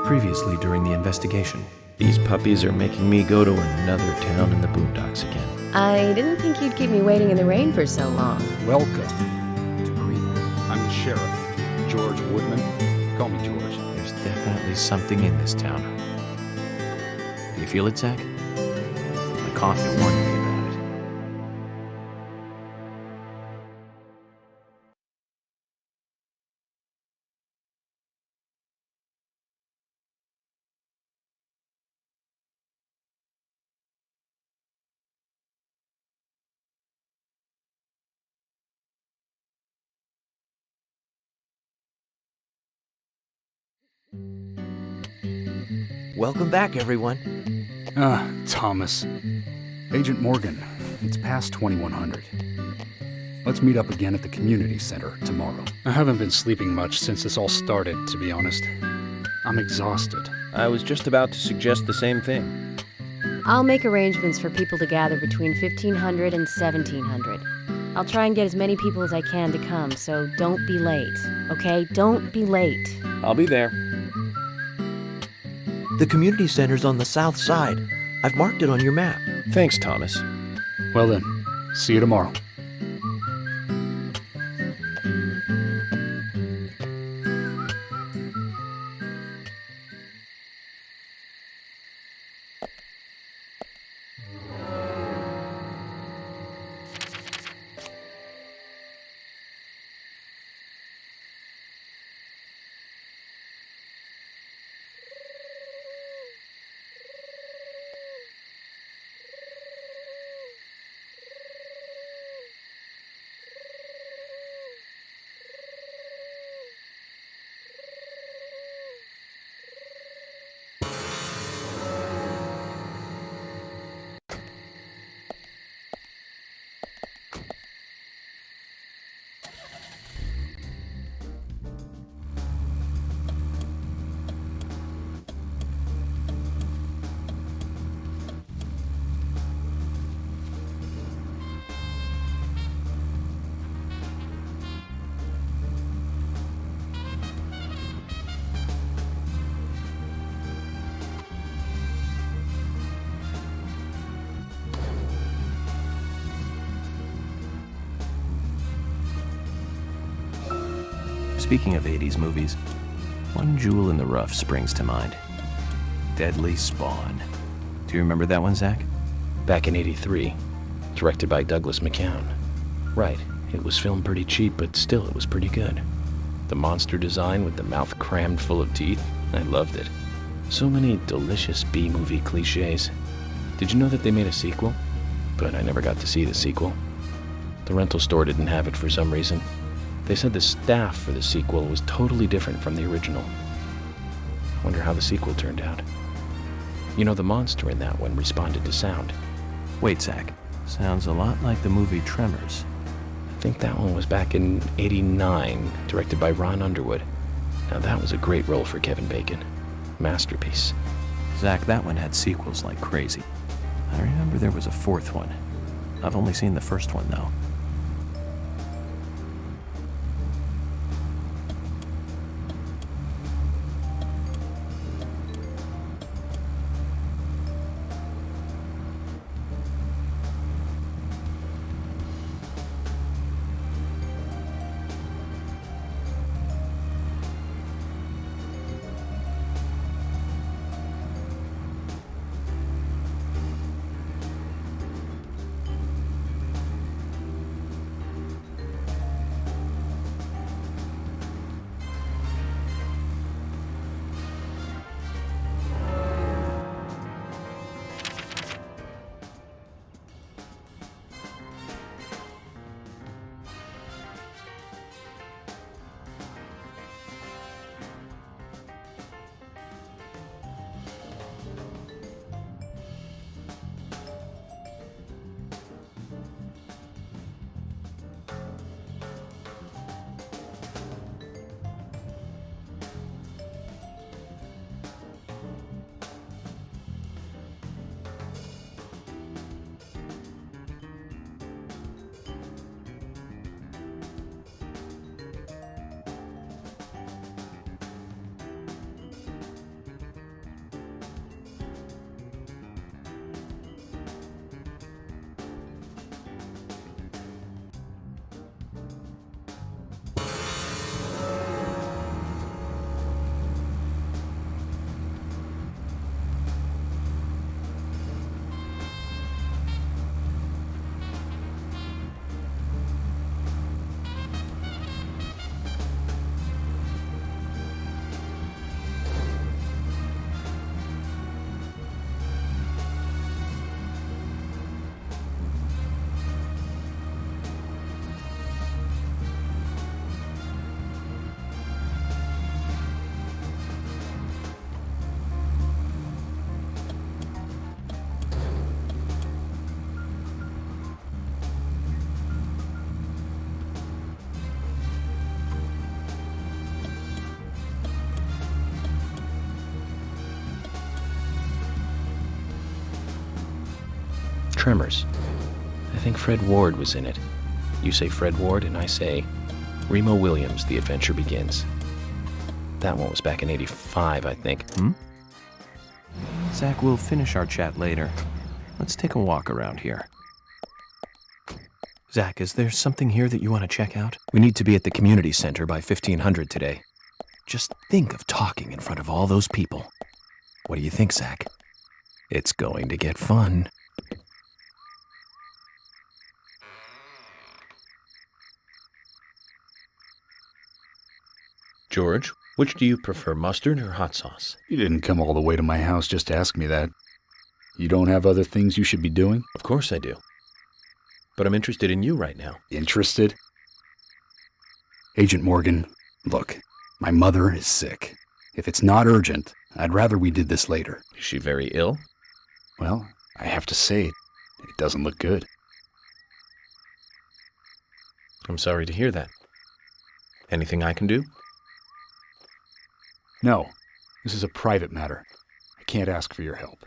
Previously during the investigation. These puppies are making me go to another town in the boondocks again. I didn't think you'd keep me waiting in the rain for so long. Welcome to Greenvale. I'm the sheriff, George Woodman. Call me George. There's definitely something in this town. Do you feel it, Zach? My coffee warned me about it. Welcome back, everyone. Thomas. Agent Morgan, it's past 2100. Let's meet up again at the community center tomorrow. I haven't been sleeping much since this all started, to be honest. I'm exhausted. I was just about to suggest the same thing. I'll make arrangements for people to gather between 1500 and 1700. I'll try and get as many people as I can to come, so don't be late, okay? Don't be late. I'll be there. The community center's on the south side. I've marked it on your map. Thanks, Thomas. Well then, see you tomorrow. Speaking of 80s movies, one jewel in the rough springs to mind. Deadly Spawn. Do you remember that one, Zach? Back in '83, directed by Douglas McCown. Right, it was filmed pretty cheap, but still it was pretty good. The monster design with the mouth crammed full of teeth, I loved it. So many delicious B-movie cliches. Did you know that they made a sequel? But I never got to see the sequel. The rental store didn't have it for some reason. They said the staff for the sequel was totally different from the original. Wonder how the sequel turned out. You know, the monster in that one responded to sound. Wait, Zach. Sounds a lot like the movie Tremors. I think that one was back in '89, directed by Ron Underwood. Now that was a great role for Kevin Bacon. Masterpiece. Zach, that one had sequels like crazy. I remember there was a fourth one. I've only seen the first one, though. Tremors. I think Fred Ward was in it. You say Fred Ward, and I say Remo Williams, The Adventure Begins. That one was back in '85, I think. Zach, we'll finish our chat later. Let's take a walk around here. Zach, is there something here that you want to check out? We need to be at the community center by 1500 today. Just think of talking in front of all those people. What do you think, Zach? It's going to get fun. George, which do you prefer, mustard or hot sauce? You didn't come all the way to my house just to ask me that. You don't have other things you should be doing? Of course I do. But I'm interested in you right now. Interested? Agent Morgan, look, my mother is sick. If it's not urgent, I'd rather we did this later. Is she very ill? Well, I have to say it doesn't look good. I'm sorry to hear that. Anything I can do? No, this is a private matter. I can't ask for your help.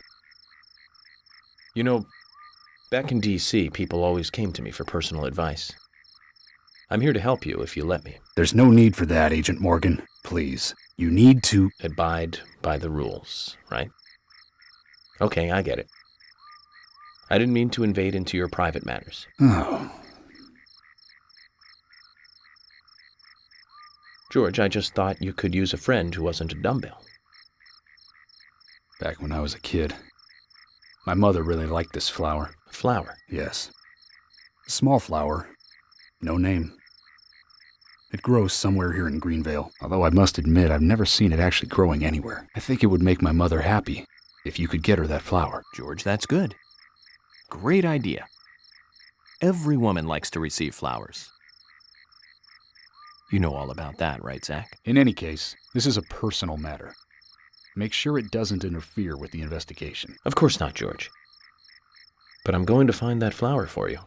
You know, back in D.C., people always came to me for personal advice. I'm here to help you if you let me. There's no need for that, Agent Morgan. Please. You need to abide by the rules, right? Okay, I get it. I didn't mean to invade into your private matters. Oh. George, I just thought you could use a friend who wasn't a dumbbell. Back when I was a kid, my mother really liked this flower. Flower? Yes. Small flower. No name. It grows somewhere here in Greenvale, although I must admit I've never seen it actually growing anywhere. I think it would make my mother happy if you could get her that flower. George, that's good. Great idea. Every woman likes to receive flowers. You know all about that, right, Zach? In any case, this is a personal matter. Make sure it doesn't interfere with the investigation. Of course not, George. But I'm going to find that flower for you.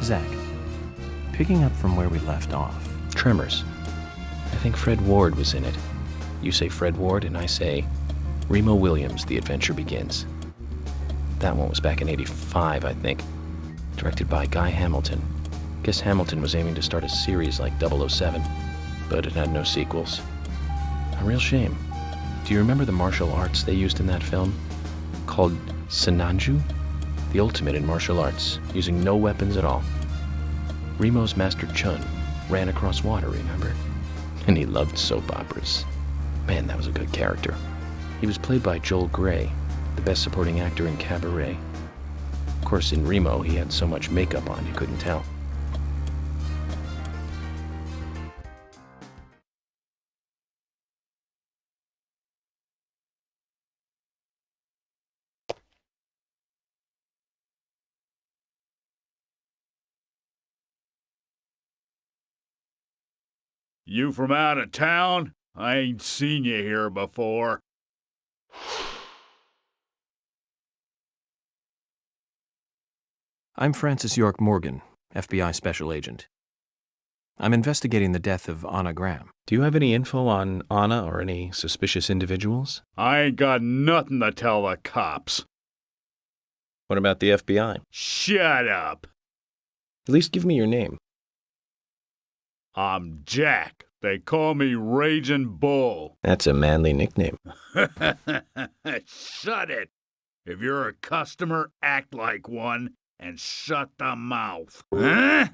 Zach, picking up from where we left off. Tremors. I think Fred Ward was in it. You say Fred Ward, and I say Remo Williams, The Adventure Begins. That one was back in '85, I think. Directed by Guy Hamilton. Guess Hamilton was aiming to start a series like 007, but it had no sequels. A real shame. Do you remember the martial arts they used in that film? Called Senanju? The ultimate in martial arts, using no weapons at all. Remo's Master Chun ran across water, remember? And he loved soap operas. Man, that was a good character. He was played by Joel Grey, the best supporting actor in Cabaret. Of course, in Remo, he had so much makeup on you couldn't tell. You from out of town? I ain't seen you here before. I'm Francis York Morgan, FBI Special Agent. I'm investigating the death of Anna Graham. Do you have any info on Anna or any suspicious individuals? I ain't got nothing to tell the cops. What about the FBI? Shut up. At least give me your name. I'm Jack. They call me Raging Bull. That's a manly nickname. Shut it. If you're a customer, act like one and shut the mouth. Huh?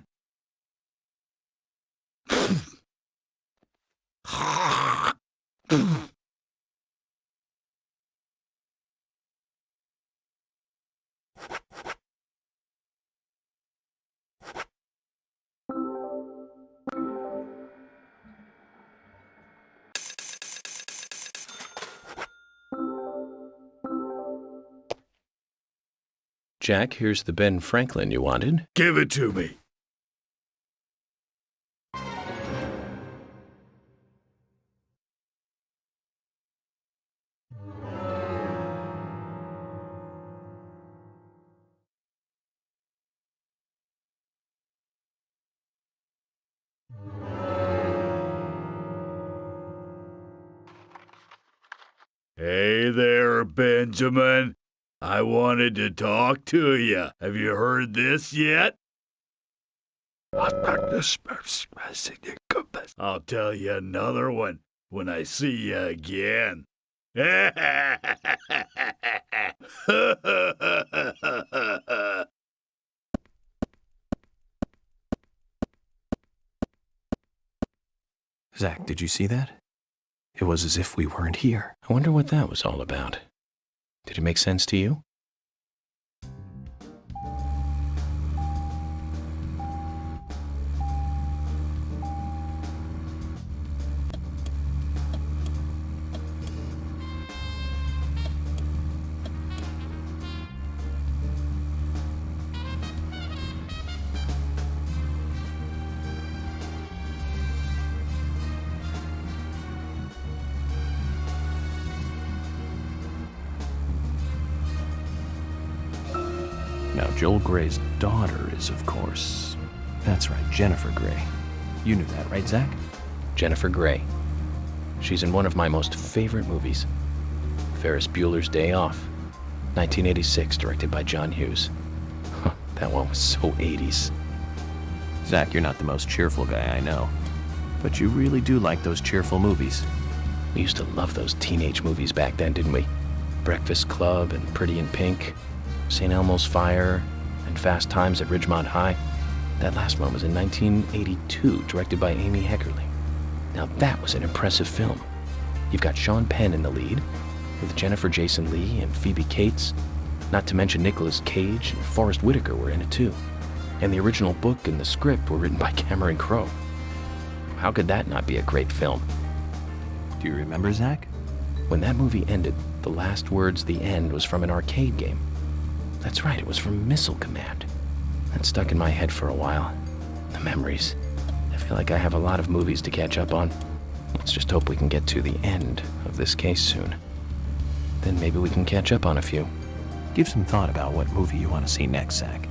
Jack, here's the Ben Franklin you wanted. Give it to me. Hey there, Benjamin. I wanted to talk to you. Have you heard this yet? I'll tell you another one when I see you again. Zach, did you see that? It was as if we weren't here. I wonder what that was all about. Did it make sense to you? Now, Joel Gray's daughter is, of course... That's right, Jennifer Grey. You knew that, right, Zach? Jennifer Grey. She's in one of my most favorite movies, Ferris Bueller's Day Off, 1986, directed by John Hughes. That one was so 80s. Zach, you're not the most cheerful guy I know. But you really do like those cheerful movies. We used to love those teenage movies back then, didn't we? Breakfast Club and Pretty in Pink, St. Elmo's Fire, and Fast Times at Ridgemont High. That last one was in 1982, directed by Amy Heckerling. Now that was an impressive film. You've got Sean Penn in the lead, with Jennifer Jason Leigh and Phoebe Cates, not to mention Nicolas Cage and Forrest Whitaker were in it too. And the original book and the script were written by Cameron Crowe. How could that not be a great film? Do you remember, Zach? When that movie ended, the last words, "the end," was from an arcade game. That's right, it was from Missile Command. That stuck in my head for a while. The memories. I feel like I have a lot of movies to catch up on. Let's just hope we can get to the end of this case soon. Then maybe we can catch up on a few. Give some thought about what movie you want to see next, Zach.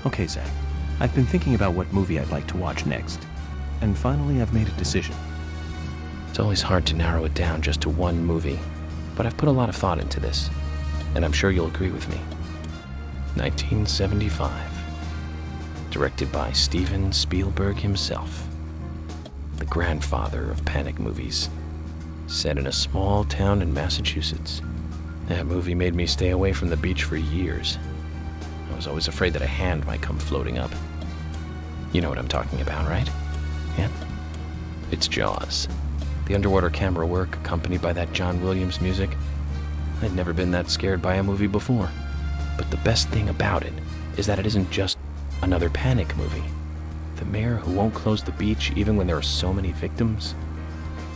Okay, Zach. I've been thinking about what movie I'd like to watch next. And finally, I've made a decision. It's always hard to narrow it down just to one movie, but I've put a lot of thought into this, and I'm sure you'll agree with me. 1975. Directed by Steven Spielberg himself. The grandfather of panic movies. Set in a small town in Massachusetts. That movie made me stay away from the beach for years. I was always afraid that a hand might come floating up. You know what I'm talking about, right? Yeah? It's Jaws. The underwater camera work accompanied by that John Williams music. I'd never been that scared by a movie before. But the best thing about it is that it isn't just another panic movie. The mayor who won't close the beach even when there are so many victims.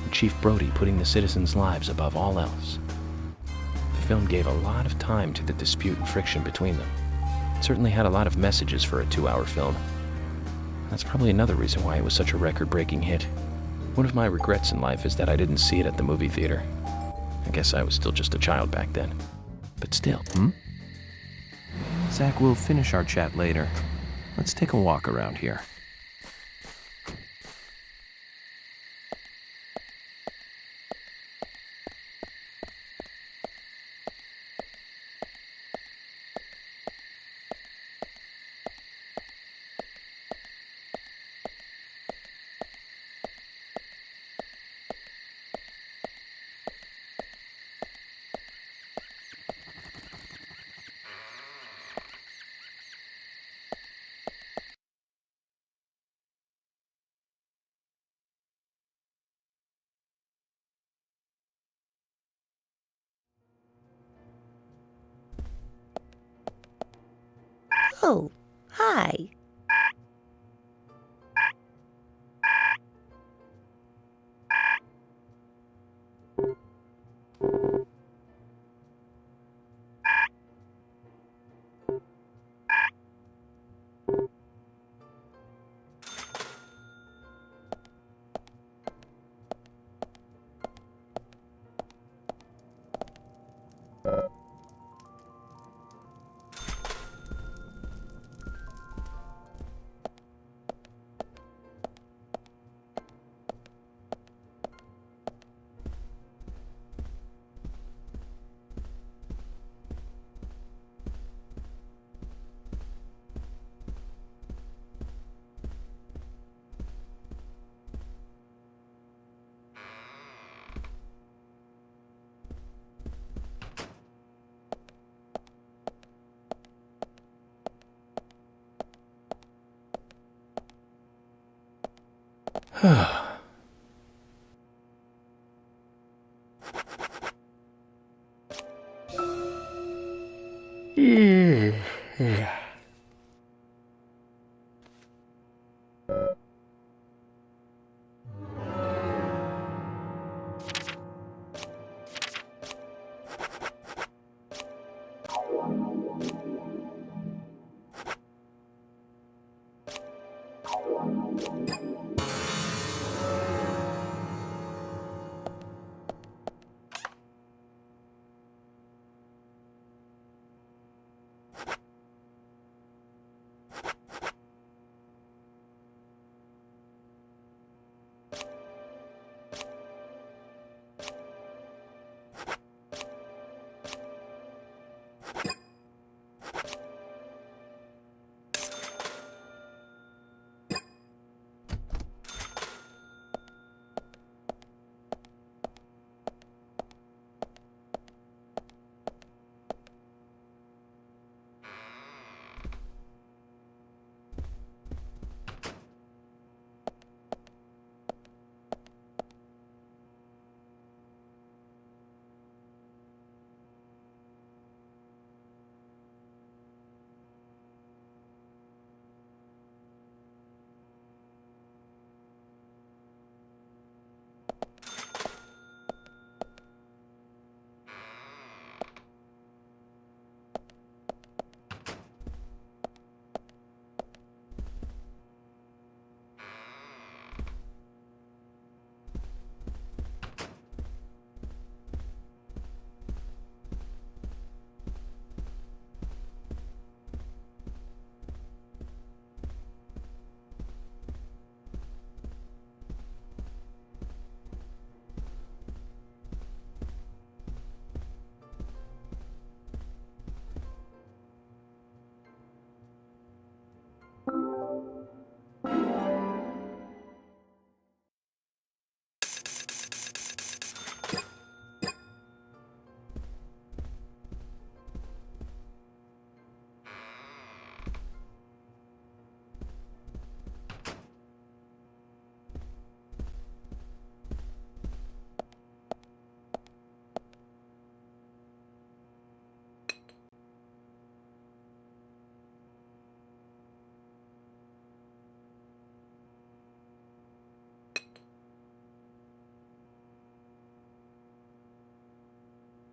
And Chief Brody putting the citizens' lives above all else. The film gave a lot of time to the dispute and friction between them. It certainly had a lot of messages for a 2-hour film. That's probably another reason why it was such a record-breaking hit. One of my regrets in life is that I didn't see it at the movie theater. I guess I was still just a child back then. But still. Zach, we'll finish our chat later. Let's take a walk around here. Oh, hi.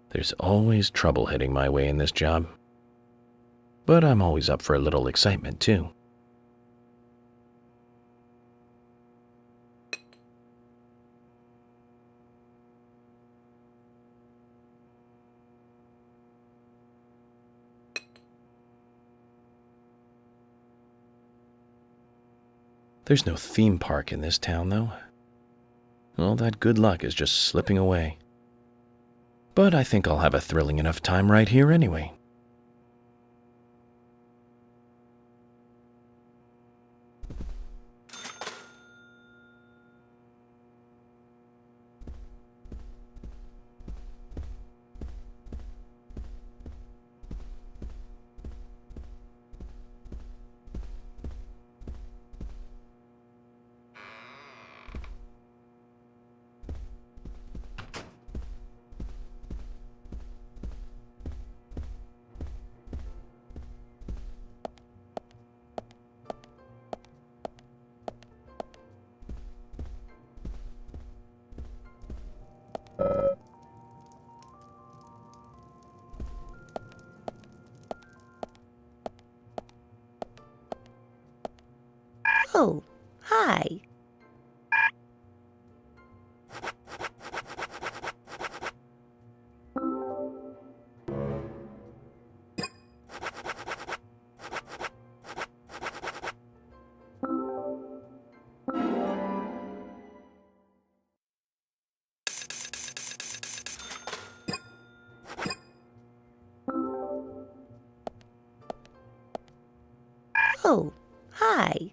There's always trouble heading my way in this job. But I'm always up for a little excitement, too. There's no theme park in this town, though. All that good luck is just slipping away. But I think I'll have a thrilling enough time right here anyway. Oh, hi. Oh, hi.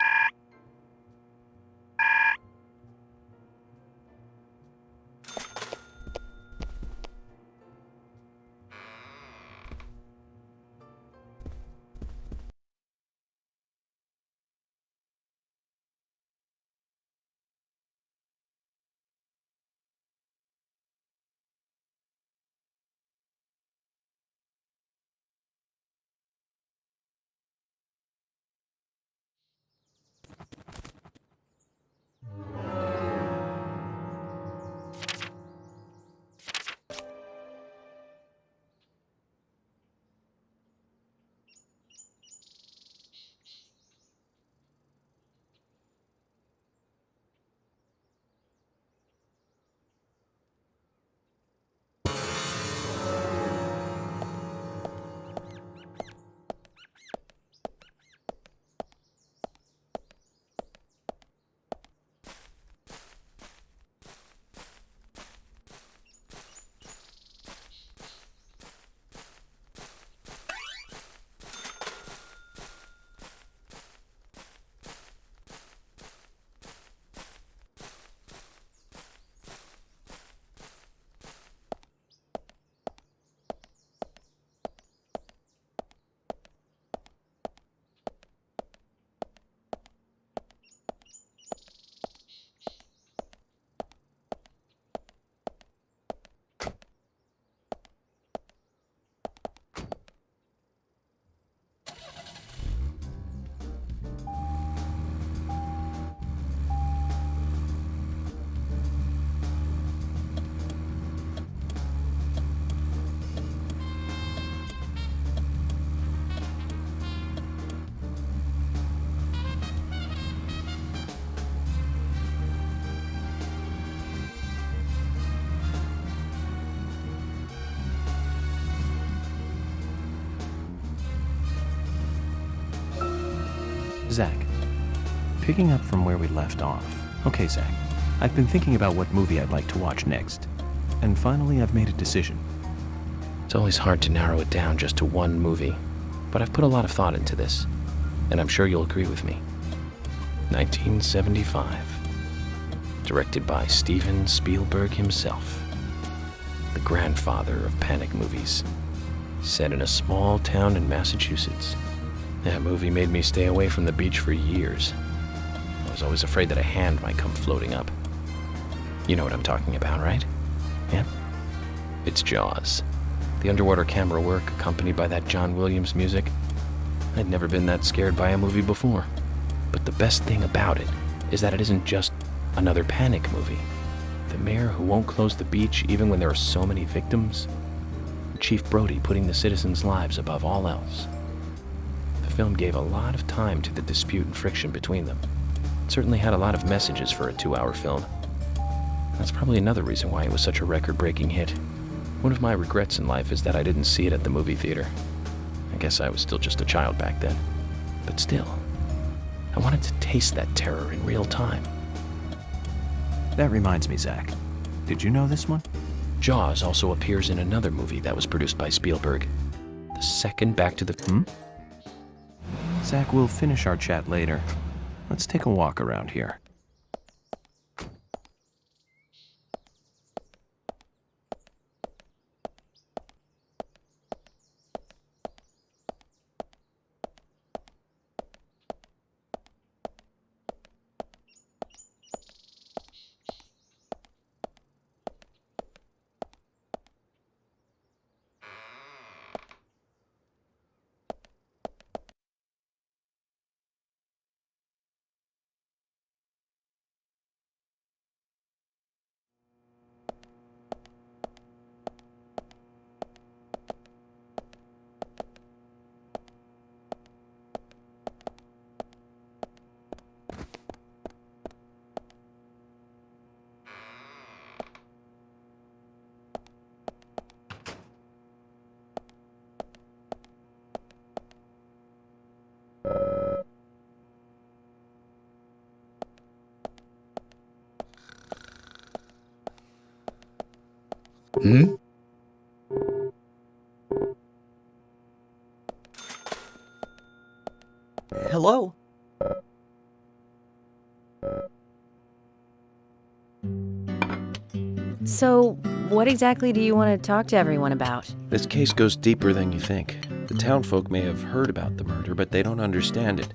Zach, picking up from where we left off. Okay, Zach, I've been thinking about what movie I'd like to watch next. And finally, I've made a decision. It's always hard to narrow it down just to one movie, but I've put a lot of thought into this, and I'm sure you'll agree with me. 1975. Directed by Steven Spielberg himself. The grandfather of panic movies. Set in a small town in Massachusetts. That movie made me stay away from the beach for years. I was always afraid that a hand might come floating up. You know what I'm talking about, right? Yeah? It's Jaws. The underwater camera work accompanied by that John Williams music. I'd never been that scared by a movie before. But the best thing about it is that it isn't just another panic movie. The mayor who won't close the beach even when there are so many victims. and Chief Brody putting the citizens' lives above all else. The film gave a lot of time to the dispute and friction between them. It certainly had a lot of messages for a 2-hour film. That's probably another reason why it was such a record-breaking hit. One of my regrets in life is that I didn't see it at the movie theater. I guess I was still just a child back then. But still, I wanted to taste that terror in real time. That reminds me, Zach. Did you know this one? Jaws also appears in another movie that was produced by Spielberg. The second Back to the... Zach, we'll finish our chat later. Let's take a walk around here. Hello? So, what exactly do you want to talk to everyone about? This case goes deeper than you think. The townfolk may have heard about the murder, but they don't understand it.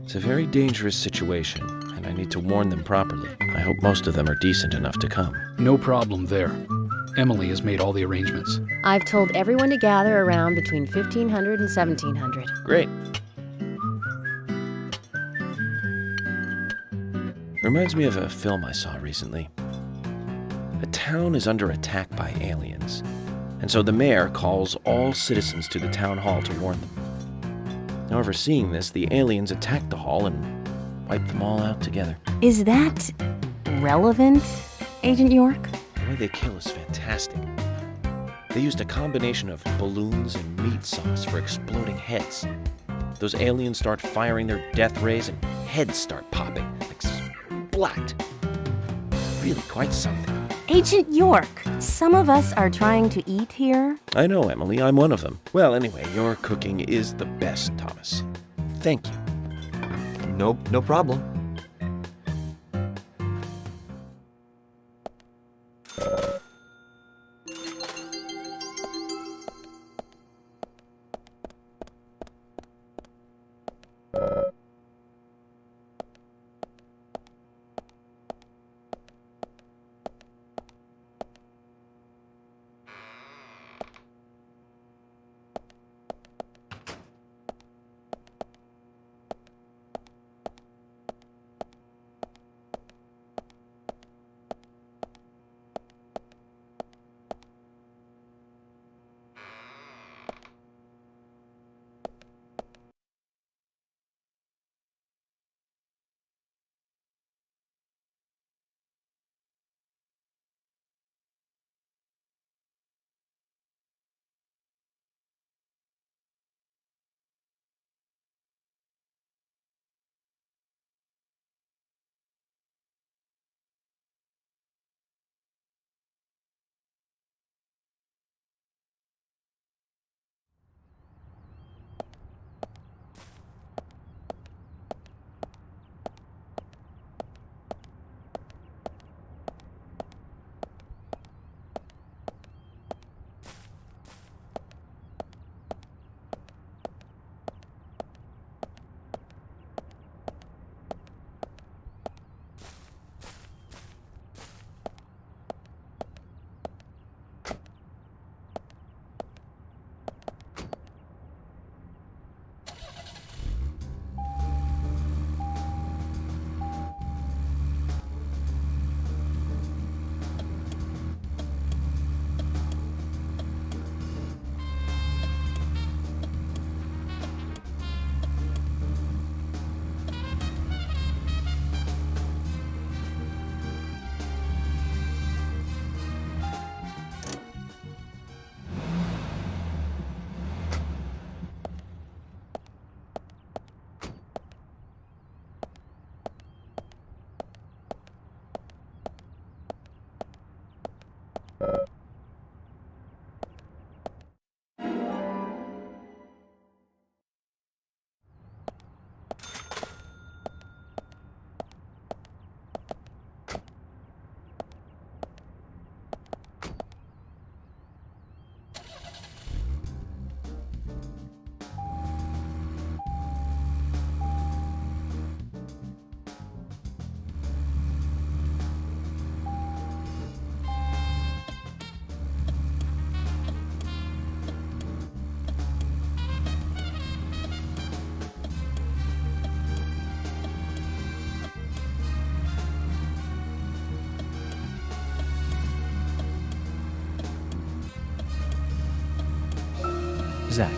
It's a very dangerous situation, and I need to warn them properly. I hope most of them are decent enough to come. No problem there. Emily has made all the arrangements. I've told everyone to gather around between 1500 and 1700. Great. Reminds me of a film I saw recently. A town is under attack by aliens, and so the mayor calls all citizens to the town hall to warn them. However, seeing this, the aliens attack the hall and wipe them all out together. Is that relevant, Agent York? The way they kill is fantastic. They used a combination of balloons and meat sauce for exploding heads. Those aliens start firing their death rays and heads start popping, like splat. Really quite something. Agent York, some of us are trying to eat here. I know, Emily, I'm one of them. Well, anyway, your cooking is the best, Thomas. Thank you. No problem. Zach,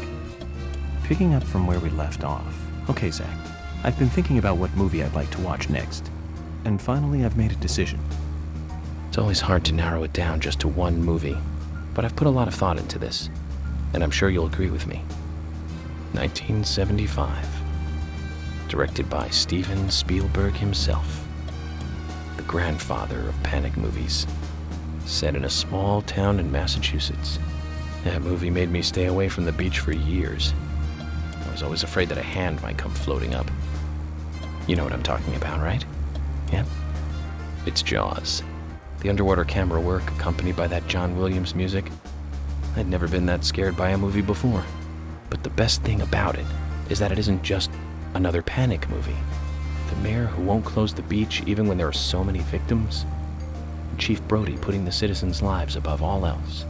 picking up from where we left off. Okay, Zach, I've been thinking about what movie I'd like to watch next. And finally, I've made a decision. It's always hard to narrow it down just to one movie, but I've put a lot of thought into this, and I'm sure you'll agree with me. 1975. Directed by Steven Spielberg himself. The grandfather of panic movies. Set in a small town in Massachusetts. That movie made me stay away from the beach for years. I was always afraid that a hand might come floating up. You know what I'm talking about, right? Yeah? It's Jaws. The underwater camera work accompanied by that John Williams music. I'd never been that scared by a movie before. But the best thing about it is that it isn't just another panic movie. The mayor who won't close the beach even when there are so many victims. And Chief Brody putting the citizens' lives above all else.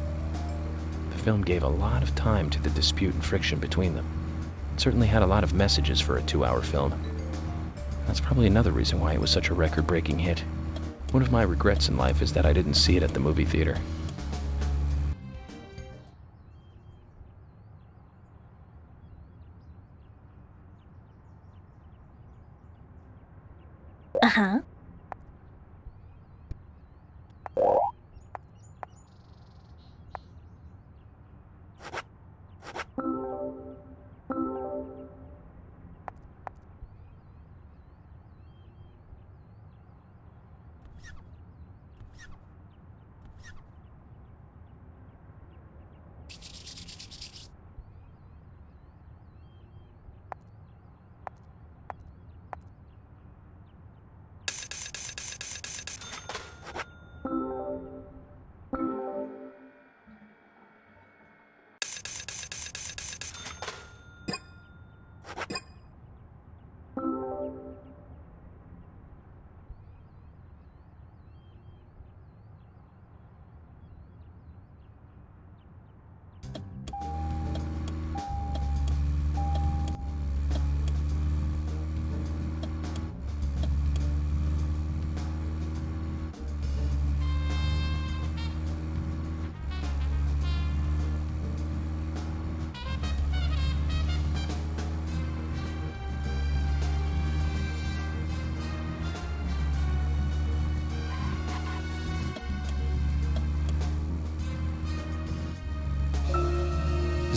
The film gave a lot of time to the dispute and friction between them. It certainly had a lot of messages for a 2-hour film. That's probably another reason why it was such a record-breaking hit. One of my regrets in life is that I didn't see it at the movie theater. Uh-huh.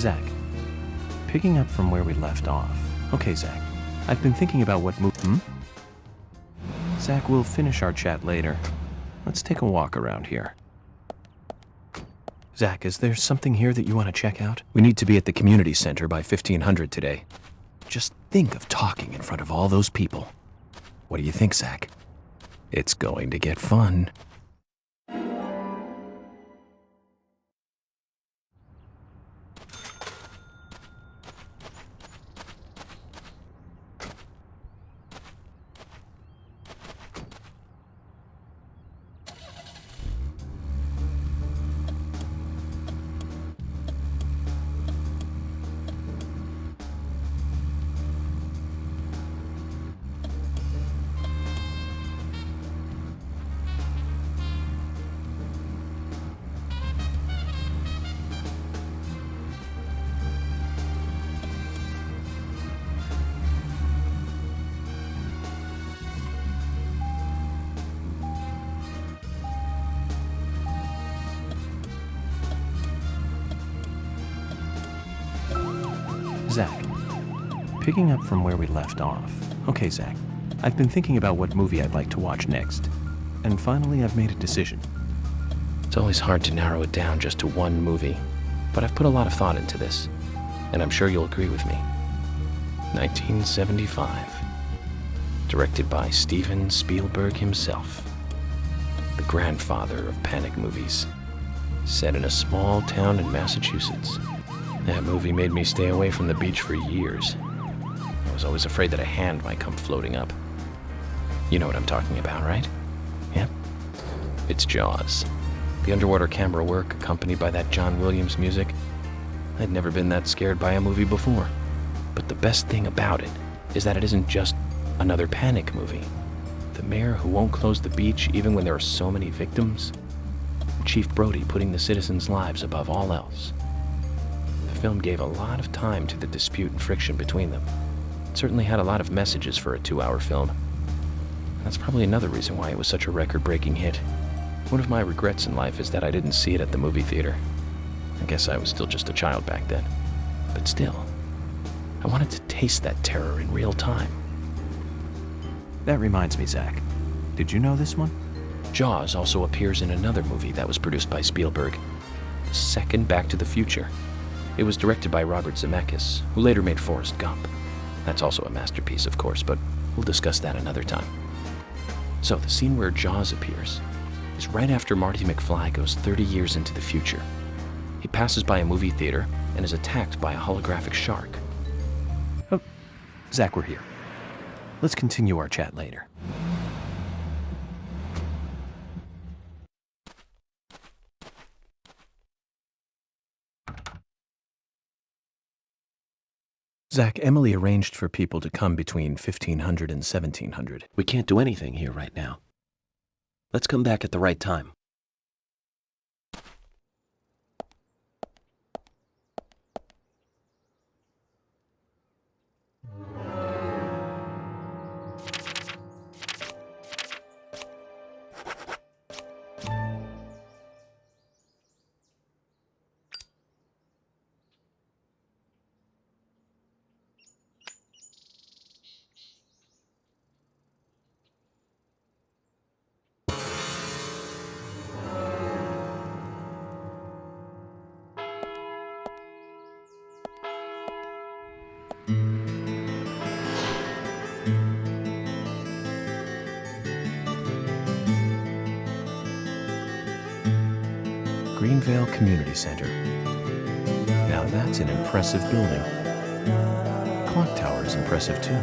Zach, picking up from where we left off. Okay, Zach, I've been thinking about what Zach, we'll finish our chat later. Let's take a walk around here. Zach, is there something here that you want to check out? We need to be at the community center by 1500 today. Just think of talking in front of all those people. What do you think, Zach? It's going to get fun. Zach, picking up from where we left off. Okay, Zach, I've been thinking about what movie I'd like to watch next. And finally, I've made a decision. It's always hard to narrow it down just to one movie, but I've put a lot of thought into this, and I'm sure you'll agree with me. 1975. Directed by Steven Spielberg himself. The grandfather of panic movies. Set in a small town in Massachusetts. That movie made me stay away from the beach for years. I was always afraid that a hand might come floating up. You know what I'm talking about, right? Yep. It's Jaws. The underwater camera work accompanied by that John Williams music. I'd never been that scared by a movie before. But the best thing about it is that it isn't just another panic movie. The mayor who won't close the beach even when there are so many victims. Chief Brody putting the citizens' lives above all else. The film gave a lot of time to the dispute and friction between them. It certainly had a lot of messages for a 2-hour film. That's probably another reason why it was such a record-breaking hit. One of my regrets in life is that I didn't see it at the movie theater. I guess I was still just a child back then. But still, I wanted to taste that terror in real time. That reminds me, Zach. Did you know this one? Jaws also appears in another movie that was produced by Spielberg, the second Back to the Future. It was directed by Robert Zemeckis, who later made Forrest Gump. That's also a masterpiece, of course, but we'll discuss that another time. So the scene where Jaws appears is right after Marty McFly goes 30 years into the future. He passes by a movie theater and is attacked by a holographic shark. Oh, Zach, we're here. Let's continue our chat later. Zach, Emily arranged for people to come between 1500 and 1700. We can't do anything here right now. Let's come back at the right time. Greenvale Community Center. Now that's an impressive building. Clock tower is impressive too.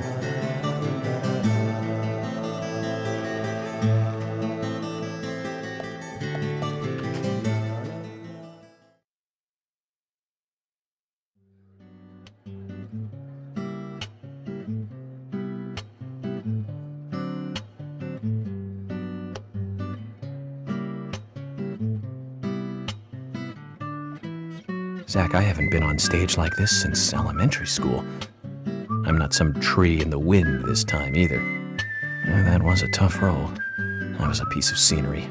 Zach, I haven't been on stage like this since elementary school. I'm not some tree in the wind this time either. That was a tough role. That was a piece of scenery.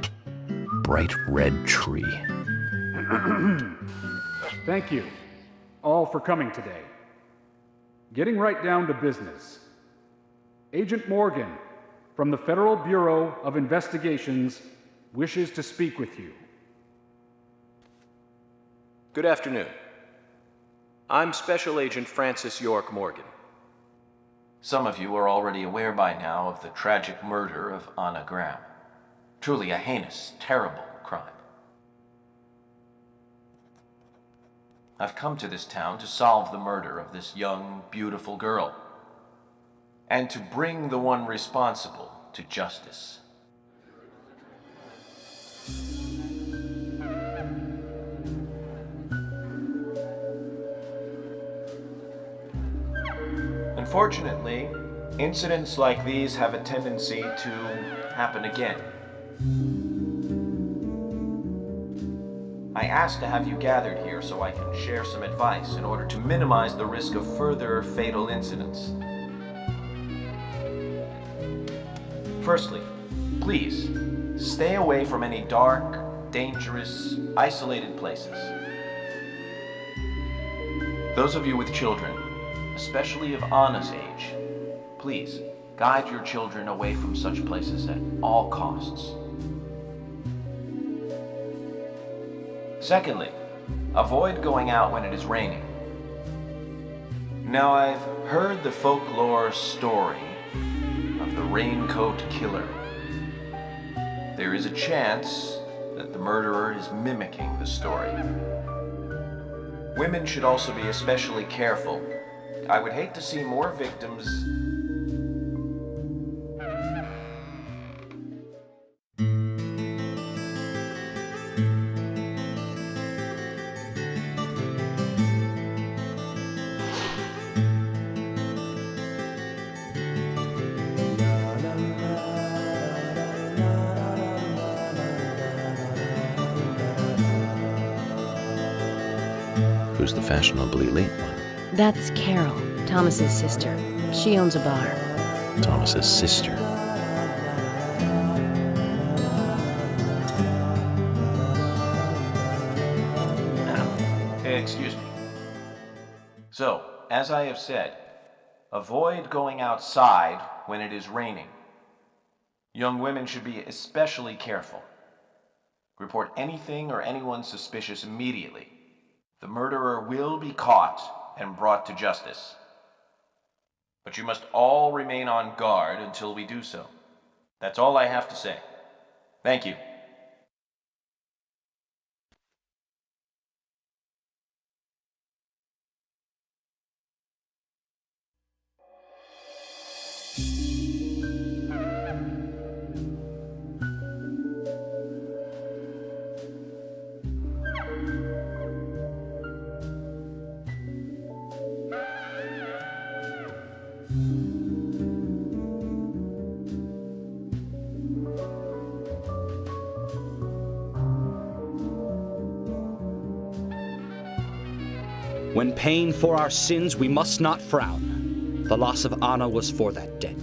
Bright red tree. Thank you all for coming today. Getting right down to business. Agent Morgan from the Federal Bureau of Investigations wishes to speak with you. Good afternoon. I'm Special Agent Francis York Morgan. Some of you are already aware by now of the tragic murder of Anna Graham. Truly a heinous, terrible crime. I've come to this town to solve the murder of this young, beautiful girl, and to bring the one responsible to justice. Unfortunately, incidents like these have a tendency to happen again. I asked to have you gathered here so I can share some advice in order to minimize the risk of further fatal incidents. Firstly, please, stay away from any dark, dangerous, isolated places. Those of you with children, especially of Anna's age, please guide your children away from such places at all costs. Secondly, avoid going out when it is raining. Now, I've heard the folklore story of the raincoat killer. There is a chance that the murderer is mimicking the story. Women should also be especially careful. I would hate to see more victims. Who's the fashionably late one? That's Carol, Thomas's sister. She owns a bar. Thomas's sister. Excuse me. So, as I have said, avoid going outside when it is raining. Young women should be especially careful. Report anything or anyone suspicious immediately. The murderer will be caught and brought to justice. But you must all remain on guard until we do so. That's all I have to say. Thank you. When paying for our sins, we must not frown. The loss of Anna was for that debt.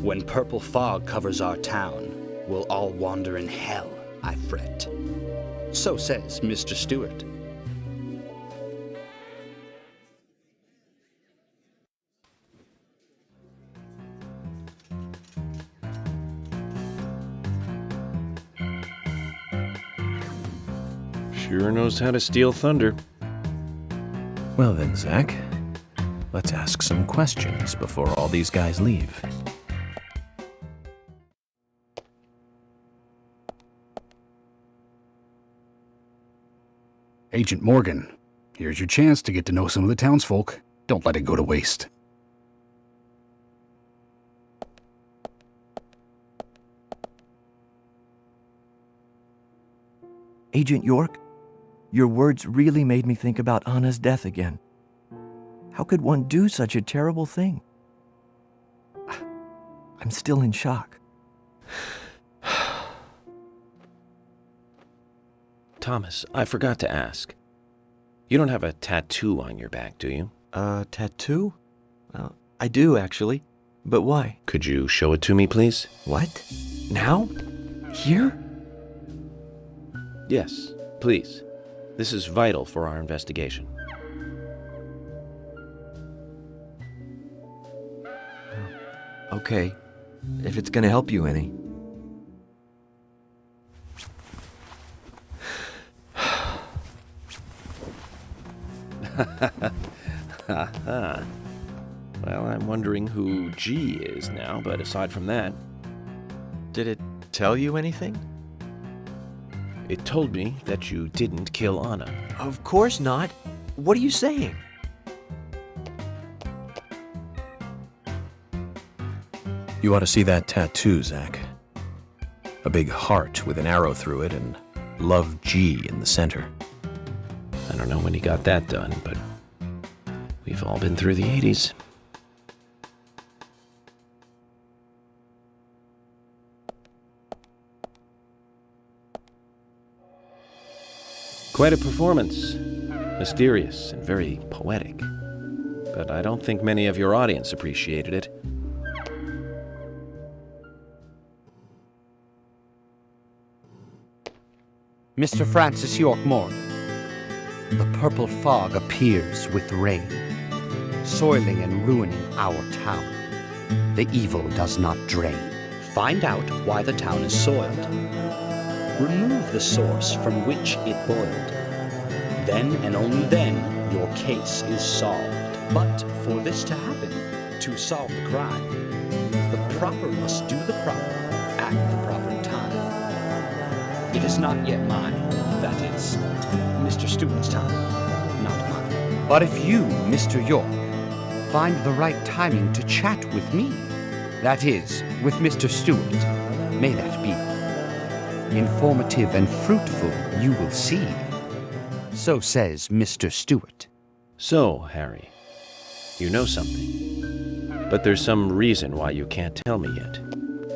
When purple fog covers our town, we'll all wander in hell, I fret. So says Mr. Stewart. Sure knows how to steal thunder. Well then, Zach, let's ask some questions before all these guys leave. Agent Morgan, here's your chance to get to know some of the townsfolk. Don't let it go to waste. Agent York, your words really made me think about Anna's death again. How could one do such a terrible thing? I'm still in shock. Thomas, I forgot to ask. You don't have a tattoo on your back, do you? Tattoo? I do, actually. But why? Could you show it to me, please? What? Now? Here? Yes, please. This is vital for our investigation. Okay, if it's gonna help you any. Well, I'm wondering who G is now, but aside from that... Did it tell you anything? It told me that you didn't kill Anna. Of course not. What are you saying? You ought to see that tattoo, Zach. A big heart with an arrow through it and Love G in the center. I don't know when he got that done, but we've all been through the 80s. Quite a performance. Mysterious and very poetic. But I don't think many of your audience appreciated it. Mr. Francis York Morgan. the purple fog appears with rain, soiling and ruining our town. The evil does not drain. Find out why the town is soiled. Remove the source from which it boiled. Then and only then your case is solved. But for this to happen, to solve the crime, the proper must do the proper at the proper time. It is not yet mine, that is, Mr. Stewart's time, not mine. But if you, Mr. York, find the right timing to chat with me, that is, with Mr. Stewart, may that be. Informative and fruitful, you will see. So says Mr. Stewart. So, Harry, you know something. But there's some reason why you can't tell me yet.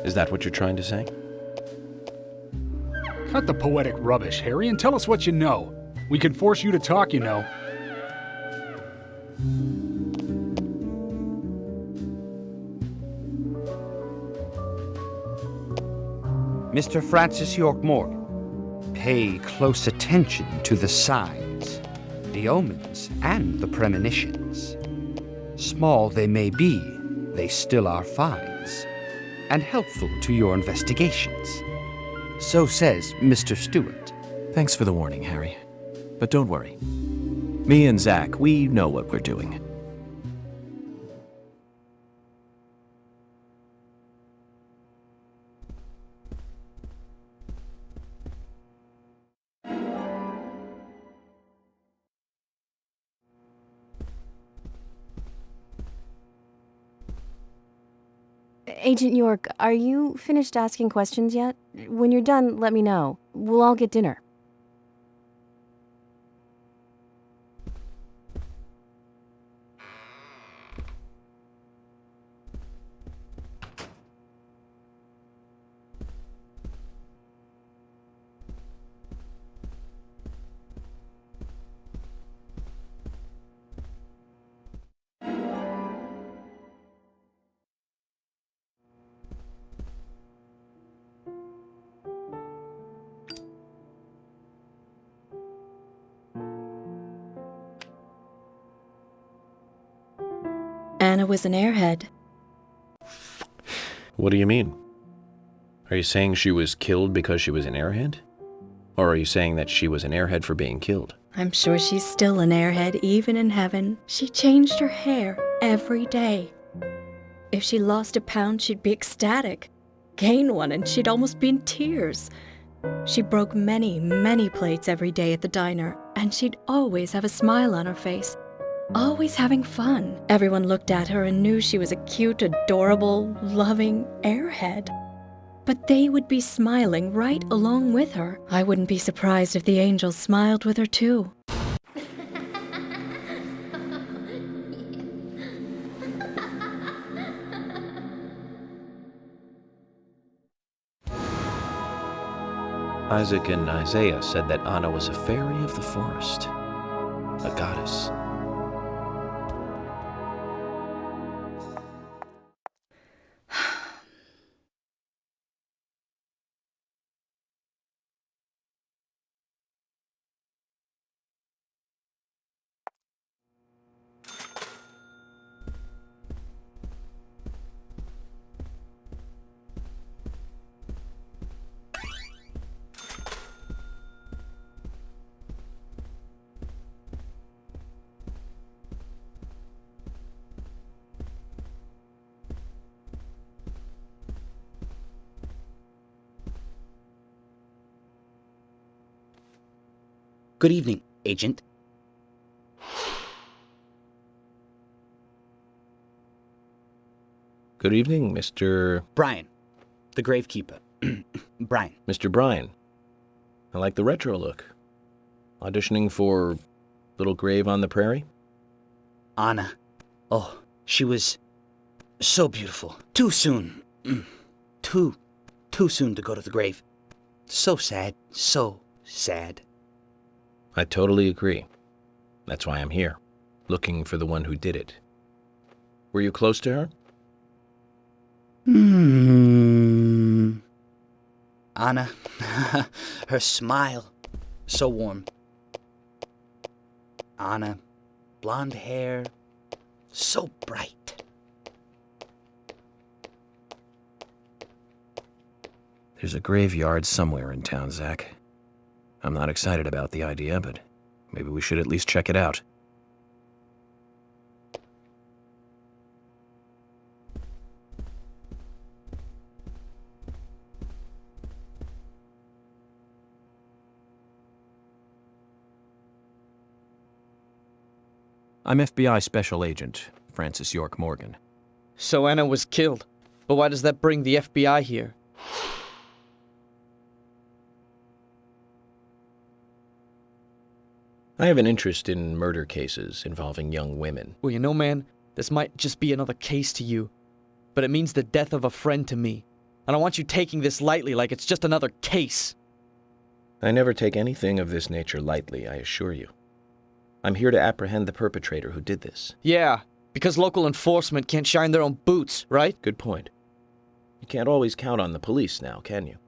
Is that what you're trying to say? Cut the poetic rubbish, Harry, and tell us what you know. We can force you to talk, you know. Mr. Francis York Morgan, pay close attention to the signs, the omens, and the premonitions. Small they may be, they still are finds, and helpful to your investigations. So says Mr. Stewart. Thanks for the warning, Harry. But don't worry. Me and Zach, we know what we're doing. Agent York, are you finished asking questions yet? When you're done, let me know. We'll all get dinner. Anna was an airhead. What do you mean? Are you saying she was killed because she was an airhead? Or are you saying that she was an airhead for being killed? I'm sure she's still an airhead even in heaven. She changed her hair every day. If she lost a pound, she'd be ecstatic. Gain one and she'd almost be in tears. She broke many, many plates every day at the diner, and she'd always have a smile on her face. Always having fun. Everyone looked at her and knew she was a cute, adorable, loving airhead. But they would be smiling right along with her. I wouldn't be surprised if the angels smiled with her too. Isaac and Isaiah said that Anna was a fairy of the forest, a goddess. Good evening, Agent. Good evening, Mr. Brian, the gravekeeper. Brian. Mr. Brian. I like the retro look. Auditioning for Little Grave on the Prairie? Anna. Oh, she was so beautiful. Too soon. Too soon to go to the grave. So sad. So sad. I totally agree. That's why I'm here, looking for the one who did it. Were you close to her? Anna, her smile, so warm. Anna, blonde hair, so bright. There's a graveyard somewhere in town, Zach. I'm not excited about the idea, but maybe we should at least check it out. I'm FBI Special Agent Francis York Morgan. So Anna was killed. But why does that bring the FBI here? I have an interest in murder cases involving young women. Well, you know, man, this might just be another case to you. But it means the death of a friend to me. I don't want you taking this lightly like it's just another case. I never take anything of this nature lightly, I assure you. I'm here to apprehend the perpetrator who did this. Yeah, because local enforcement can't shine their own boots, right? Good point. You can't always count on the police now, can you?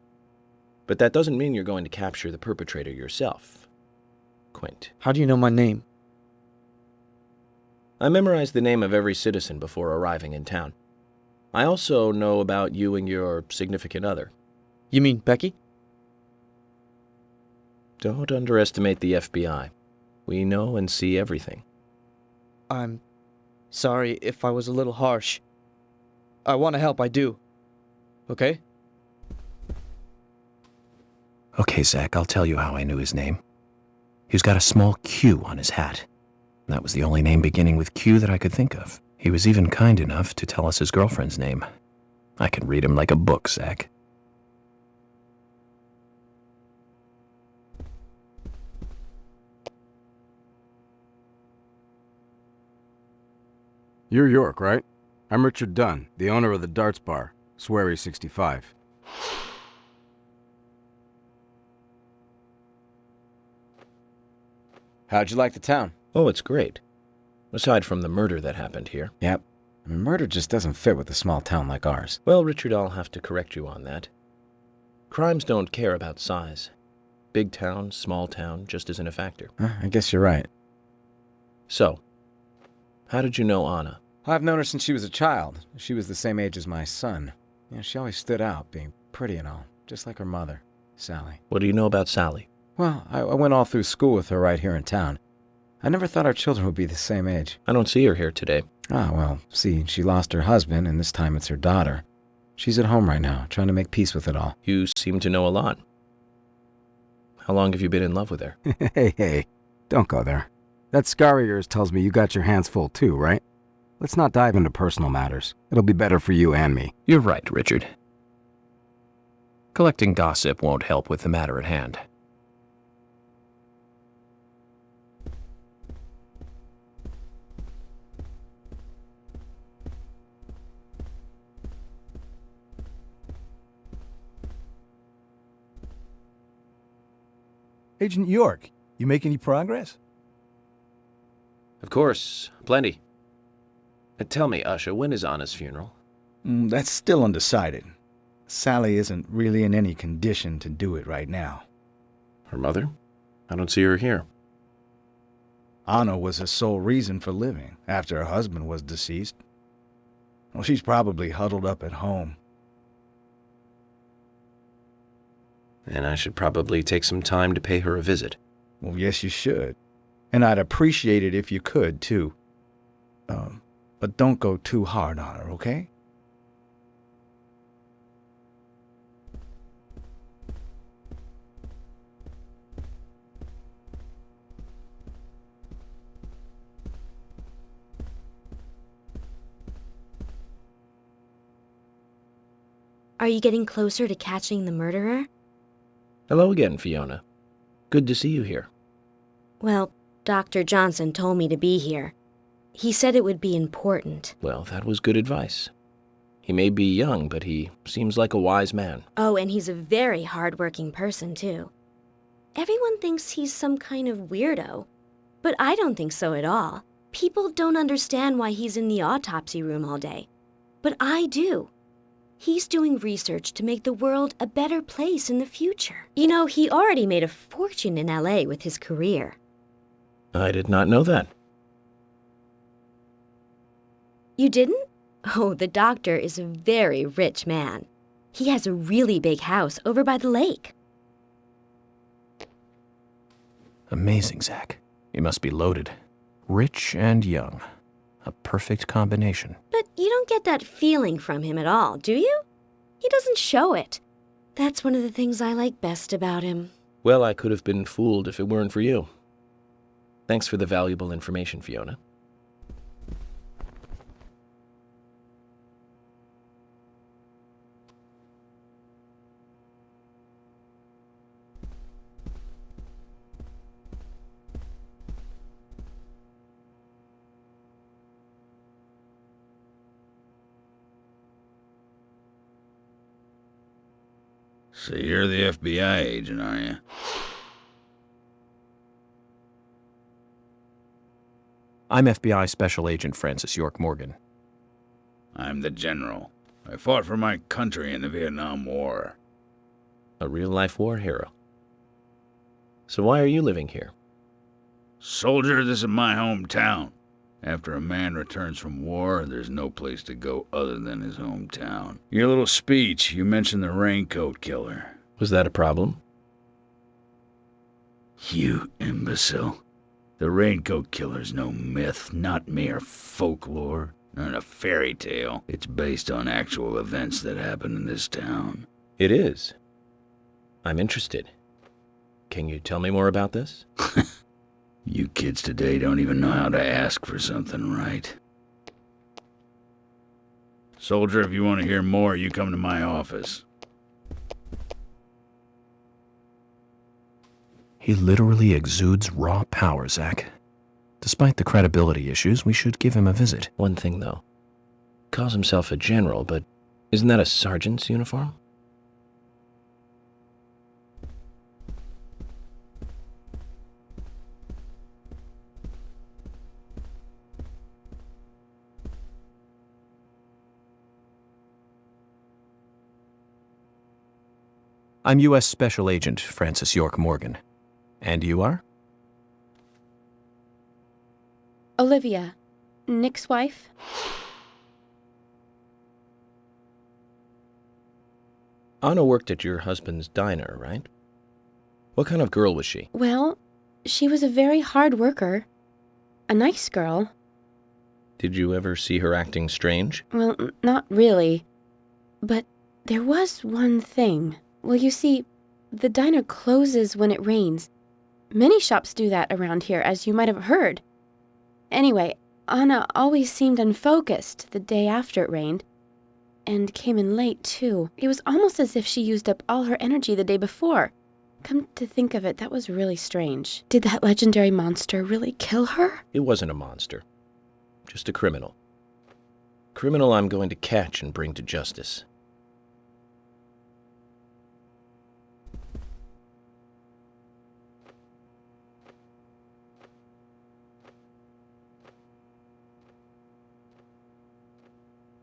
But that doesn't mean you're going to capture the perpetrator yourself, Quint. How do you know my name? I memorized the name of every citizen before arriving in town. I also know about you and your significant other. You mean Becky? Don't underestimate the FBI. We know and see everything. I'm sorry if I was a little harsh. I want to help, I do. Okay? Okay, Zach, I'll tell you how I knew his name. He's got a small Q on his hat. That was the only name beginning with Q that I could think of. He was even kind enough to tell us his girlfriend's name. I can read him like a book, Zach. You're York, right? I'm Richard Dunn, the owner of the Darts Bar, Swery 65. How'd you like the town? Oh, it's great. Aside from the murder that happened here. Yep. I mean, murder just doesn't fit with a small town like ours. Well, Richard, I'll have to correct you on that. Crimes don't care about size. Big town, small town, just isn't a factor. I guess you're right. So, how did you know Anna? I've known her since she was a child. She was the same age as my son. She always stood out, being pretty and all, just like her mother, Sally. What do you know about Sally? Well, I went all through school with her right here in town. I never thought our children would be the same age. I don't see her here today. Ah, well, see, she lost her husband, and this time it's her daughter. She's at home right now, trying to make peace with it all. You seem to know a lot. How long have you been in love with her? Hey, don't go there. That scar of yours tells me you got your hands full too, right? Let's not dive into personal matters. It'll be better for you and me. You're right, Richard. Collecting gossip won't help with the matter at hand. Agent York, you make any progress? Of course, plenty. Tell me, Usha, when is Anna's funeral? That's still undecided. Sally isn't really in any condition to do it right now. Her mother? I don't see her here. Anna was her sole reason for living after her husband was deceased. Well, she's probably huddled up at home. And I should probably take some time to pay her a visit. Well, yes, you should. And I'd appreciate it if you could, too. But don't go too hard on her, okay? Are you getting closer to catching the murderer? Hello again, Fiona. Good to see you here. Well, Dr. Johnson told me to be here. He said it would be important. Well, that was good advice. He may be young, but he seems like a wise man. Oh, and he's a very hard-working person, too. Everyone thinks he's some kind of weirdo, but I don't think so at all. People don't understand why he's in the autopsy room all day, but I do. He's doing research to make the world a better place in the future. You know, he already made a fortune in LA with his career. I did not know that. You didn't? Oh, the doctor is a very rich man. He has a really big house over by the lake. Amazing, Zach. You must be loaded. Rich and young. A perfect combination. But you don't get that feeling from him at all, do you? He doesn't show it. That's one of the things I like best about him. Well, I could have been fooled if it weren't for you. Thanks for the valuable information, Fiona. So you're the FBI agent, are you? I'm FBI Special Agent Francis York Morgan. I'm the general. I fought for my country in the Vietnam War. A real-life war hero. So why are you living here? Soldier, this is my hometown. After a man returns from war, there's no place to go other than his hometown. Your little speech, you mentioned the raincoat killer. Was that a problem? You imbecile. The raincoat killer's no myth, not mere folklore, nor a fairy tale. It's based on actual events that happen in this town. It is. I'm interested. Can you tell me more about this? You kids today don't even know how to ask for something right. Soldier, if you want to hear more, you come to my office. He literally exudes raw power, Zach. Despite the credibility issues, we should give him a visit. One thing, though. Calls himself a general, but isn't that a sergeant's uniform? I'm U.S. Special Agent Francis York Morgan. And you are? Olivia, Nick's wife. Anna worked at your husband's diner, right? What kind of girl was she? Well, she was a very hard worker. A nice girl. Did you ever see her acting strange? Well, not really. But there was one thing. Well, you see, the diner closes when it rains. Many shops do that around here, as you might have heard. Anyway, Anna always seemed unfocused the day after it rained. And came in late, too. It was almost as if she used up all her energy the day before. Come to think of it, that was really strange. Did that legendary monster really kill her? It wasn't a monster. Just a criminal. Criminal I'm going to catch and bring to justice.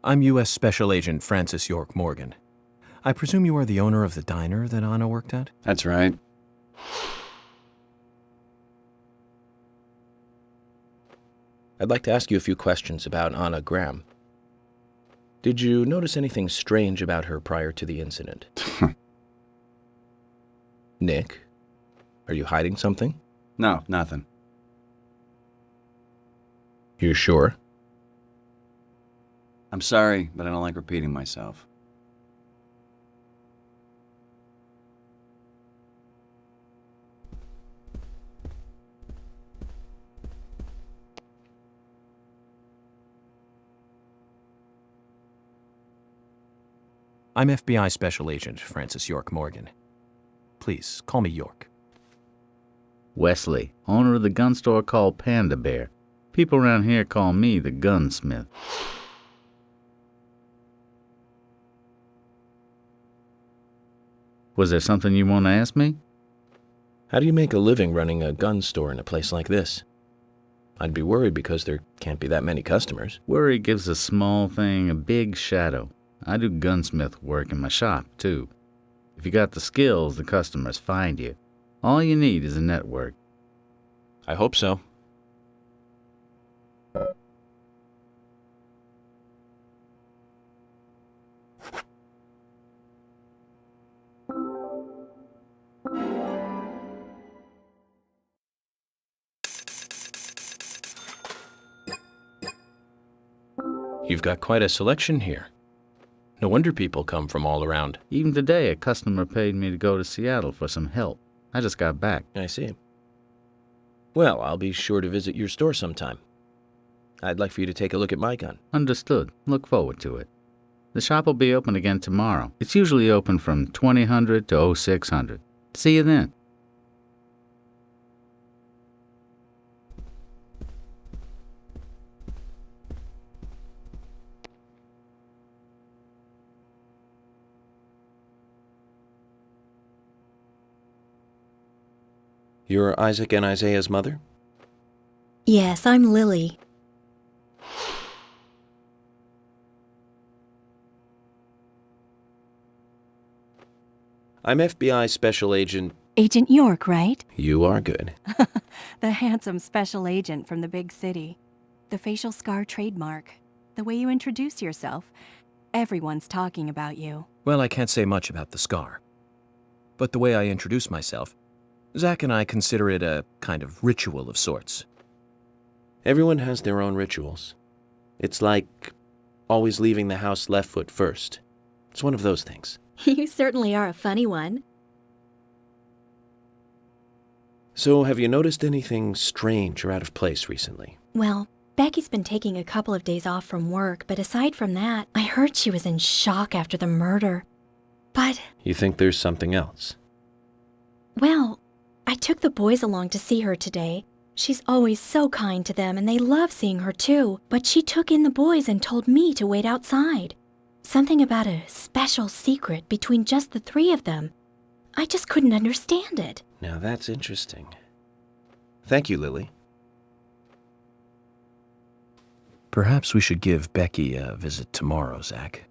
I'm U.S. Special Agent Francis York Morgan. I presume you are the owner of the diner that Anna worked at? That's right. I'd like to ask you a few questions about Anna Graham. Did you notice anything strange about her prior to the incident? Nick, are you hiding something? No, nothing. You're sure? I'm sorry, but I don't like repeating myself. I'm FBI Special Agent Francis York Morgan. Please, call me York. Wesley, owner of the gun store called Panda Bear. People around here call me the gunsmith. Was there something you want to ask me? How do you make a living running a gun store in a place like this? I'd be worried because there can't be that many customers. Worry gives a small thing a big shadow. I do gunsmith work in my shop, too. If you got the skills, the customers find you. All you need is a network. I hope so. You've got quite a selection here. No wonder people come from all around. Even today, a customer paid me to go to Seattle for some help. I just got back. I see. Well, I'll be sure to visit your store sometime. I'd like for you to take a look at my gun. Understood. Look forward to it. The shop will be open again tomorrow. It's usually open from 2000 to 0600. See you then. You're Isaac and Isaiah's mother? Yes, I'm Lily. I'm FBI Special Agent... Agent York, right? You are good. The handsome special agent from the big city. The facial scar trademark. The way you introduce yourself. Everyone's talking about you. Well, I can't say much about the scar. But the way I introduce myself, Zach and I consider it a kind of ritual of sorts. Everyone has their own rituals. It's like always leaving the house left foot first. It's one of those things. You certainly are a funny one. So, have you noticed anything strange or out of place recently? Well, Becky's been taking a couple of days off from work, but aside from that, I heard she was in shock after the murder. But... You think there's something else? Well, I took the boys along to see her today. She's always so kind to them, and they love seeing her too. But she took in the boys and told me to wait outside. Something about a special secret between just the three of them. I just couldn't understand it. Now that's interesting. Thank you, Lily. Perhaps we should give Becky a visit tomorrow, Zach.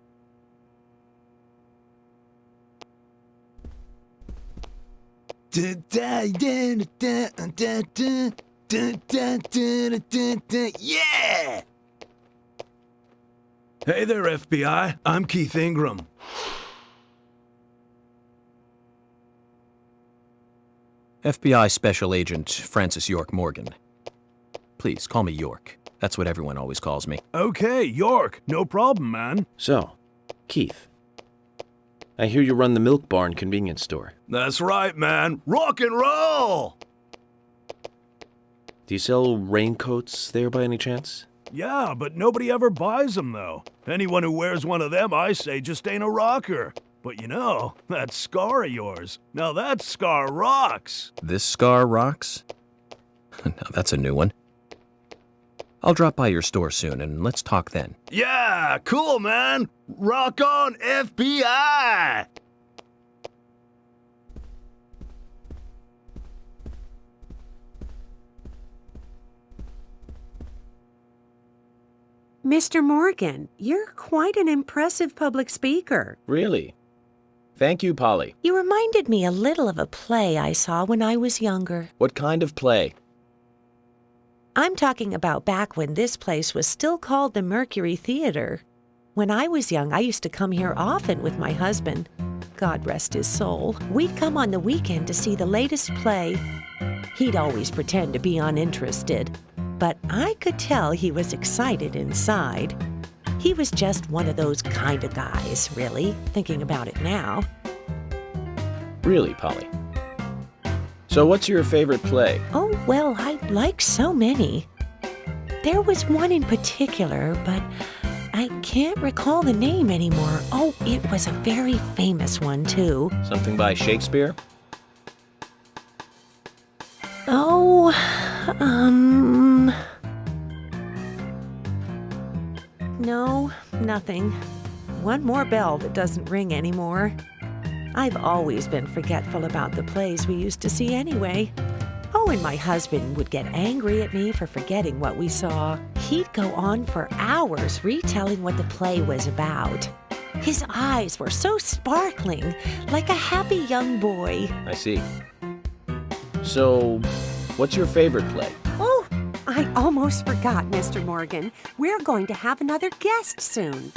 Yeah! Hey there, FBI. I'm Keith Ingram. FBI Special Agent Francis York Morgan. Please, call me York. That's what everyone always calls me. Okay, York. No problem, man. So, Keith, I hear you run the Milk Barn convenience store. That's right, man. Rock and roll! Do you sell raincoats there by any chance? Yeah, but nobody ever buys them, though. Anyone who wears one of them, I say, just ain't a rocker. But you know, that scar of yours, now that scar rocks. This scar rocks? Now that's a new one. I'll drop by your store soon, and let's talk then. Yeah, cool, man. Rock on, FBI! Mr. Morgan, you're quite an impressive public speaker. Really? Thank you, Polly. You reminded me a little of a play I saw when I was younger. What kind of play? I'm talking about back when this place was still called the Mercury Theater. When I was young, I used to come here often with my husband. God rest his soul. We'd come on the weekend to see the latest play. He'd always pretend to be uninterested, but I could tell he was excited inside. He was just one of those kind of guys, really, thinking about it now. Really, Polly? So what's your favorite play? Oh, well, I like so many. There was one in particular, but I can't recall the name anymore. Oh, it was a very famous one, too. Something by Shakespeare? Oh, no, nothing. One more bell that doesn't ring anymore. I've always been forgetful about the plays we used to see anyway. Oh, and my husband would get angry at me for forgetting what we saw. He'd go on for hours retelling what the play was about. His eyes were so sparkling, like a happy young boy. I see. So, what's your favorite play? Oh, I almost forgot, Mr. Morgan. We're going to have another guest soon.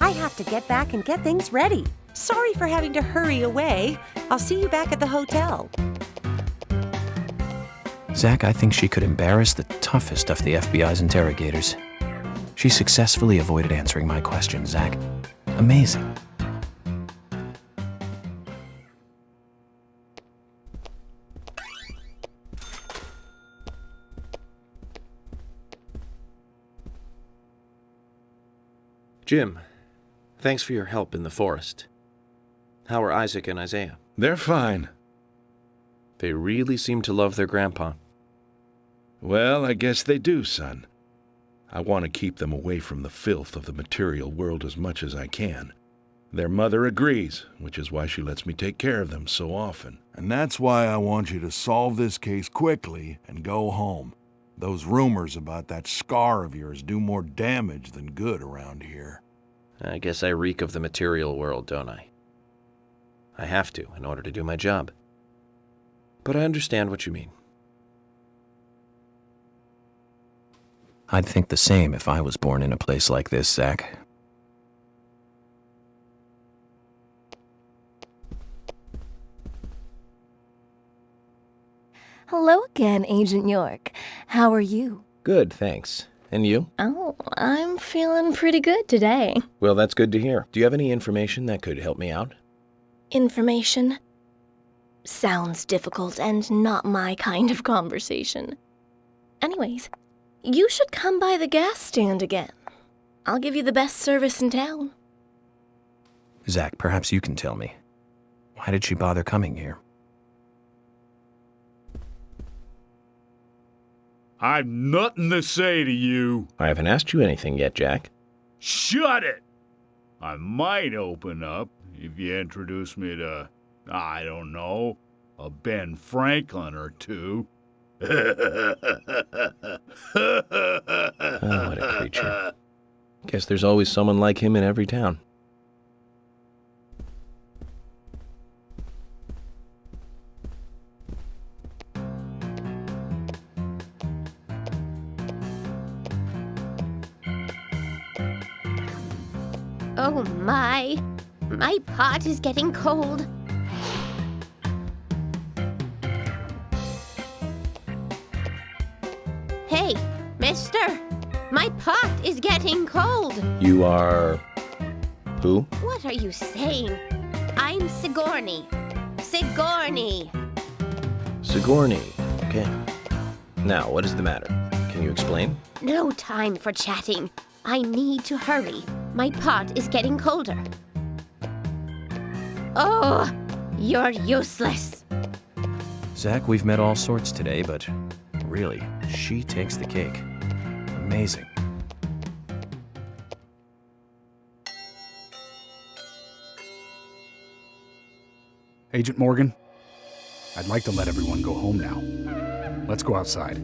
I have to get back and get things ready. Sorry for having to hurry away. I'll see you back at the hotel. Zach, I think she could embarrass the toughest of the FBI's interrogators. She successfully avoided answering my questions, Zach. Amazing. Jim, thanks for your help in the forest. How are Isaac and Isaiah? They're fine. They really seem to love their grandpa. Well, I guess they do, son. I want to keep them away from the filth of the material world as much as I can. Their mother agrees, which is why she lets me take care of them so often. And that's why I want you to solve this case quickly and go home. Those rumors about that scar of yours do more damage than good around here. I guess I reek of the material world, don't I? I have to, in order to do my job. But I understand what you mean. I'd think the same if I was born in a place like this, Zach. Hello again, Agent York. How are you? Good, thanks. And you? Oh, I'm feeling pretty good today. Well, that's good to hear. Do you have any information that could help me out? Information? Sounds difficult and not my kind of conversation. Anyways, you should come by the gas stand again. I'll give you the best service in town. Zach, perhaps you can tell me. Why did she bother coming here? I've nothing to say to you. I haven't asked you anything yet, Jack. Shut it! I might open up if you introduce me to, I don't know, a Ben Franklin or two. Oh, what a creature. Guess there's always someone like him in every town. Oh my pot is getting cold. Hey, mister, my pot is getting cold. You are... who? What are you saying? I'm Sigourney. Sigourney. Sigourney. Okay. Now, what is the matter? Can you explain? No time for chatting. I need to hurry. My pot is getting colder. Oh, you're useless. Zach, we've met all sorts today, but really, she takes the cake. Amazing. Agent Morgan, I'd like to let everyone go home now. Let's go outside.